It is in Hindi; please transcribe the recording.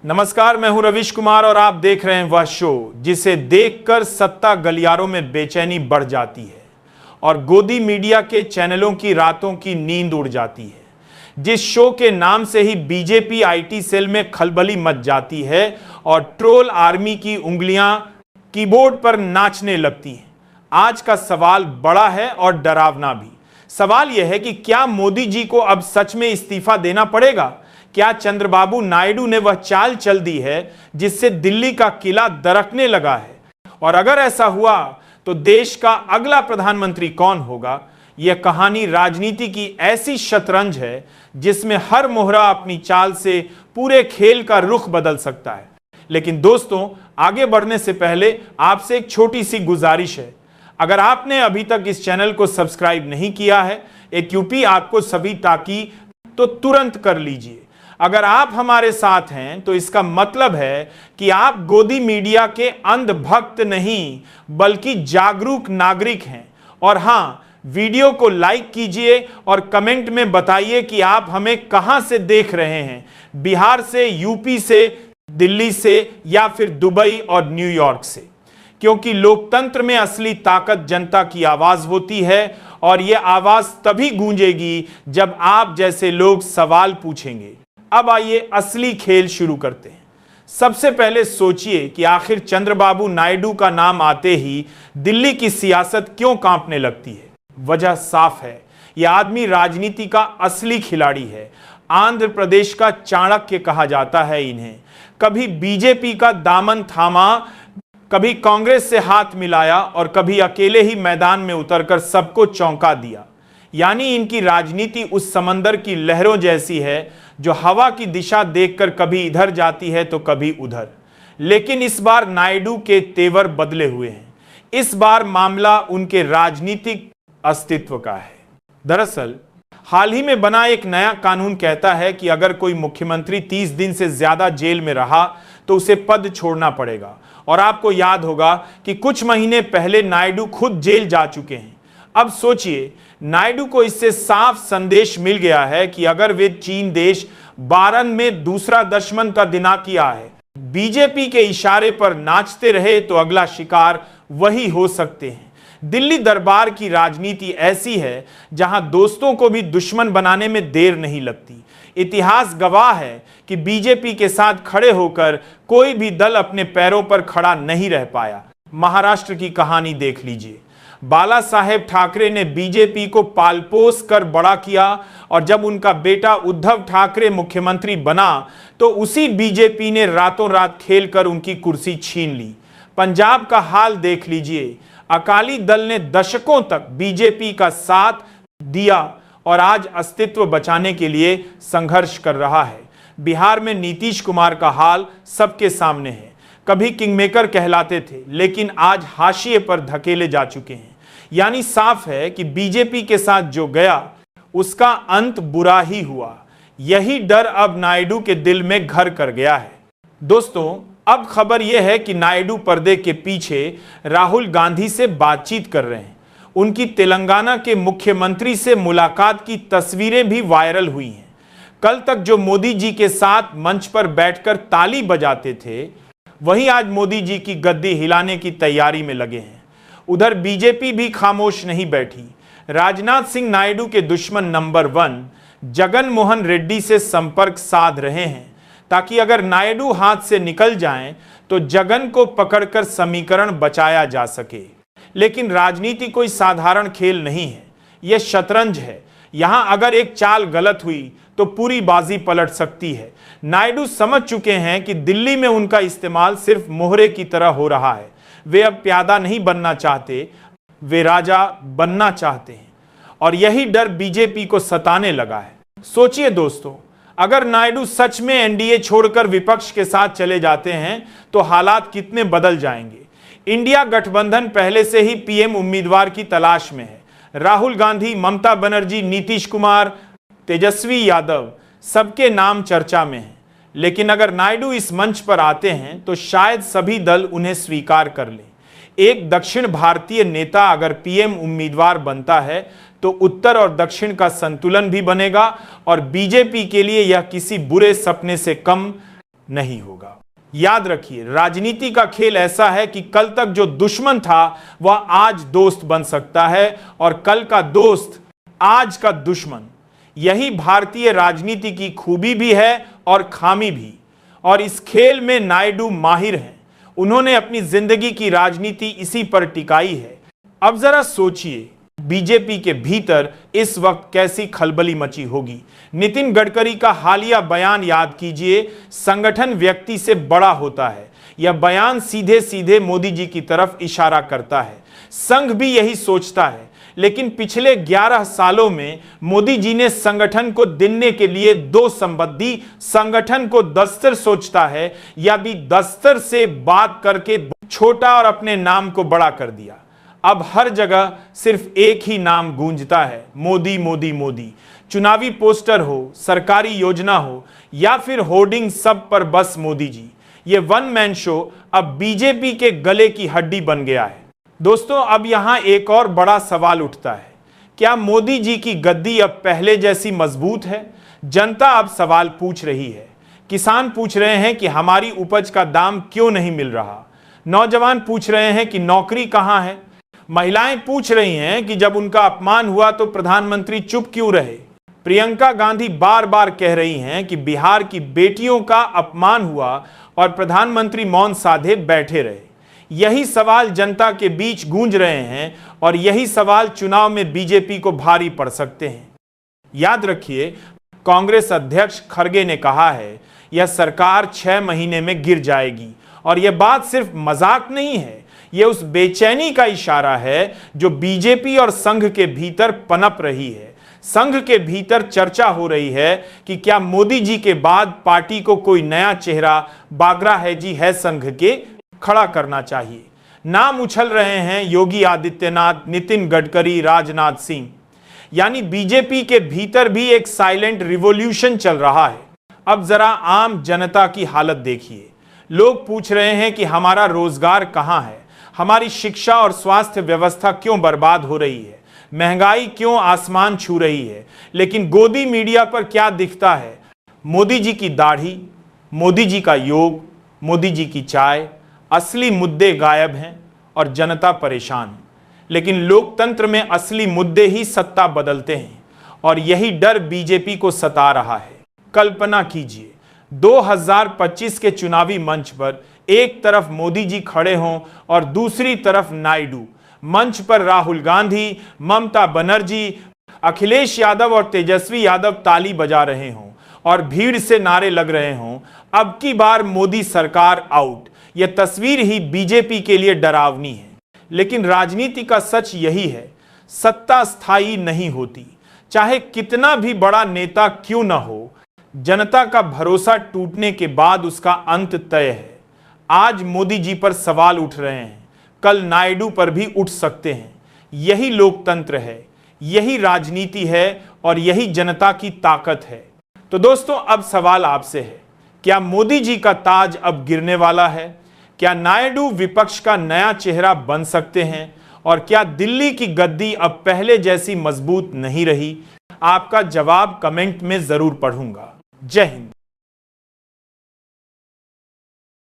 नमस्कार, मैं हूं रविश कुमार और आप देख रहे हैं वह शो जिसे देखकर सत्ता गलियारों में बेचैनी बढ़ जाती है और गोदी मीडिया के चैनलों की रातों की नींद उड़ जाती है। जिस शो के नाम से ही बीजेपी आईटी सेल में खलबली मच जाती है और ट्रोल आर्मी की उंगलियां कीबोर्ड पर नाचने लगती हैं। आज का सवाल बड़ा है और डरावना भी। सवाल यह है कि क्या मोदी जी को अब सच में इस्तीफा देना पड़ेगा? क्या चंद्रबाबू नायडू ने वह चाल चल दी है जिससे दिल्ली का किला दरकने लगा है? और अगर ऐसा हुआ तो देश का अगला प्रधानमंत्री कौन होगा? यह कहानी राजनीति की ऐसी शतरंज है जिसमें हर मोहरा अपनी चाल से पूरे खेल का रुख बदल सकता है। लेकिन दोस्तों, आगे बढ़ने से पहले आपसे एक छोटी सी गुजारिश है। अगर आपने अभी तक इस चैनल को सब्सक्राइब नहीं किया है, एक यूपी आपको सभी ताकि तो तुरंत कर लीजिए। अगर आप हमारे साथ हैं तो इसका मतलब है कि आप गोदी मीडिया के अंधभक्त नहीं बल्कि जागरूक नागरिक हैं। और हां, वीडियो को लाइक कीजिए और कमेंट में बताइए कि आप हमें कहां से देख रहे हैं, बिहार से, यूपी से, दिल्ली से या फिर दुबई और न्यूयॉर्क से। क्योंकि लोकतंत्र में असली ताकत जनता की आवाज होती है और यह आवाज तभी गूंजेगी जब आप जैसे लोग सवाल पूछेंगे। अब आइए असली खेल शुरू करते हैं। सबसे पहले सोचिए कि आखिर चंद्रबाबू नायडू का नाम आते ही दिल्ली की सियासत क्यों कांपने लगती है? वजह साफ है, यह आदमी राजनीति का असली खिलाड़ी है। आंध्र प्रदेश का चाणक्य कहा जाता है इन्हें। कभी बीजेपी का दामन थामा, कभी कांग्रेस से हाथ मिलाया और कभी अकेले ही मैदान में उतरकर सबको चौंका दिया। यानी इनकी राजनीति उस समंदर की लहरों जैसी है जो हवा की दिशा देखकर कभी इधर जाती है तो कभी उधर। लेकिन इस बार नायडू के तेवर बदले हुए हैं। इस बार मामला उनके राजनीतिक अस्तित्व का है। दरअसल हाल ही में बना एक नया कानून कहता है कि अगर कोई मुख्यमंत्री 30 दिन से ज्यादा जेल में रहा तो उसे पद छोड़ना पड़ेगा। और आपको याद होगा कि कुछ महीने पहले नायडू खुद जेल जा चुके हैं। अब सोचिए, नायडू को इससे साफ संदेश मिल गया है कि अगर वे चीन देश बारन में दूसरा दुश्मन का दिमाग किया है, बीजेपी के इशारे पर नाचते रहे तो अगला शिकार वही हो सकते हैं। दिल्ली दरबार की राजनीति ऐसी है जहां दोस्तों को भी दुश्मन बनाने में देर नहीं लगती। इतिहास गवाह है कि बीजेपी के साथ खड़े होकर कोई भी दल अपने पैरों पर खड़ा नहीं रह पाया। महाराष्ट्र की कहानी देख लीजिए। बाला साहेब ठाकरे ने बीजेपी को पालपोस कर बड़ा किया और जब उनका बेटा उद्धव ठाकरे मुख्यमंत्री बना तो उसी बीजेपी ने रातों रात खेलकर उनकी कुर्सी छीन ली। पंजाब का हाल देख लीजिए। अकाली दल ने दशकों तक बीजेपी का साथ दिया और आज अस्तित्व बचाने के लिए संघर्ष कर रहा है। बिहार में नीतीश कुमार का हाल सबके सामने है। कभी किंगमेकर कहलाते थे लेकिन आज हाशिए पर धकेले जा चुके हैं। यानी साफ है कि बीजेपी के साथ जो गया उसका अंत बुरा ही हुआ। यही डर अब नायडू के दिल में घर कर गया है। दोस्तों, अब खबर यह है कि नायडू पर्दे के पीछे राहुल गांधी से बातचीत कर रहे हैं। उनकी तेलंगाना के मुख्यमंत्री से मुलाकात की तस्वीरें भी वायरल हुई हैं। कल तक जो मोदी जी के साथ मंच पर बैठकर ताली बजाते थे, वही आज मोदी जी की गद्दी हिलाने की तैयारी में लगे हैं। उधर बीजेपी भी खामोश नहीं बैठी। राजनाथ सिंह नायडू के दुश्मन नंबर 1 जगन मोहन रेड्डी से संपर्क साध रहे हैं ताकि अगर नायडू हाथ से निकल जाएं तो जगन को पकड़कर समीकरण बचाया जा सके। लेकिन राजनीति कोई साधारण खेल नहीं है, यह शतरंज है। यहां अगर एक चाल गलत हुई तो पूरी बाजी पलट सकती है। नायडू समझ चुके हैं कि दिल्ली में उनका इस्तेमाल सिर्फ मोहरे की तरह हो रहा है। वे अब प्यादा नहीं बनना चाहते, वे राजा बनना चाहते हैं। और यही डर बीजेपी को सताने लगा है। सोचिए दोस्तों, अगर नायडू सच में एनडीए छोड़कर विपक्ष के साथ चले जाते हैं तो हालात कितने बदल जाएंगे। इंडिया गठबंधन पहले से ही पीएम उम्मीदवार की तलाश में है। राहुल गांधी, ममता बनर्जी, नीतीश कुमार, तेजस्वी यादव, सबके नाम चर्चा में हैं। लेकिन अगर नायडू इस मंच पर आते हैं तो शायद सभी दल उन्हें स्वीकार कर लें। एक दक्षिण भारतीय नेता अगर पीएम उम्मीदवार बनता है तो उत्तर और दक्षिण का संतुलन भी बनेगा और बीजेपी के लिए यह किसी बुरे सपने से कम नहीं होगा। याद रखिए, राजनीति का खेल ऐसा है कि कल तक जो दुश्मन था वह आज दोस्त बन सकता है और कल का दोस्त आज का दुश्मन। यही भारतीय राजनीति की खूबी भी है और खामी भी, और इस खेल में नायडू माहिर हैं। उन्होंने अपनी जिंदगी की राजनीति इसी पर टिकाई है। अब जरा सोचिए, बीजेपी के भीतर इस वक्त कैसी खलबली मची होगी। नितिन गडकरी का हालिया बयान याद कीजिए, संगठन व्यक्ति से बड़ा होता है। यह बयान सीधे सीधे मोदी जी की तरफ इशारा करता है। संघ भी यही सोचता है, लेकिन पिछले 11 सालों में मोदी जी ने संगठन को दिनने के लिए दो संबंधी संगठन को दस्तर सोचता है या भी दस्तर से बात करके छोटा और अपने नाम को बड़ा कर दिया। अब हर जगह सिर्फ एक ही नाम गूंजता है, मोदी मोदी मोदी। चुनावी पोस्टर हो, सरकारी योजना हो या फिर होर्डिंग, सब पर बस मोदी जी। ये वन मैन शो अब बीजेपी के गले की हड्डी बन गया है। दोस्तों, अब यहां एक और बड़ा सवाल उठता है, क्या मोदी जी की गद्दी अब पहले जैसी मजबूत है? जनता अब सवाल पूछ रही है। किसान पूछ रहे हैं कि हमारी उपज का दाम क्यों नहीं मिल रहा। नौजवान पूछ रहे हैं कि नौकरी कहां है। महिलाएं पूछ रही हैं कि जब उनका अपमान हुआ तो प्रधानमंत्री चुप क्यों रहे। प्रियंका गांधी बार बार कह रही हैं कि बिहार की बेटियों का अपमान हुआ और प्रधानमंत्री मौन साधे बैठे रहे। यही सवाल जनता के बीच गूंज रहे हैं और यही सवाल चुनाव में बीजेपी को भारी पड़ सकते हैं। याद रखिए, कांग्रेस अध्यक्ष खड़गे ने कहा है यह सरकार 6 महीने में गिर जाएगी, और यह बात सिर्फ मजाक नहीं है, यह उस बेचैनी का इशारा है जो बीजेपी और संघ के भीतर पनप रही है। संघ के भीतर चर्चा हो रही है कि क्या मोदी जी के बाद पार्टी को कोई नया चेहरा, बागरा है जी है संघ के, खड़ा करना चाहिए। नाम उछल रहे हैं योगी आदित्यनाथ, नितिन गडकरी, राजनाथ सिंह। यानी बीजेपी के भीतर भी एक साइलेंट रिवॉल्यूशन चल रहा है। अब जरा आम जनता की हालत देखिए। लोग पूछ रहे हैं कि हमारा रोजगार कहां है, हमारी शिक्षा और स्वास्थ्य व्यवस्था क्यों बर्बाद हो रही है, महंगाई क्यों आसमान छू रही है। लेकिन गोदी मीडिया पर क्या दिखता है? मोदी जी की दाढ़ी, मोदी जी का योग, मोदी जी की चाय। असली मुद्दे गायब हैं और जनता परेशान है। लेकिन लोकतंत्र में असली मुद्दे ही सत्ता बदलते हैं और यही डर बीजेपी को सता रहा है। कल्पना कीजिए, 2025 के चुनावी मंच पर एक तरफ मोदी जी खड़े हों और दूसरी तरफ नायडू। मंच पर राहुल गांधी, ममता बनर्जी, अखिलेश यादव और तेजस्वी यादव ताली बजा रहे हों और भीड़ से नारे लग रहे हों, अब की बार मोदी सरकार आउट। यह तस्वीर ही बीजेपी के लिए डरावनी है। लेकिन राजनीति का सच यही है, सत्ता स्थायी नहीं होती। चाहे कितना भी बड़ा नेता क्यों न हो, जनता का भरोसा टूटने के बाद उसका अंत तय है। आज मोदी जी पर सवाल उठ रहे हैं, कल नायडू पर भी उठ सकते हैं। यही लोकतंत्र है, यही राजनीति है और यही जनता की ताकत है। तो दोस्तों, अब सवाल आपसे है, क्या मोदी जी का ताज अब गिरने वाला है? क्या नायडू विपक्ष का नया चेहरा बन सकते हैं? और क्या दिल्ली की गद्दी अब पहले जैसी मजबूत नहीं रही? आपका जवाब कमेंट में जरूर पढ़ूंगा। जय हिंद।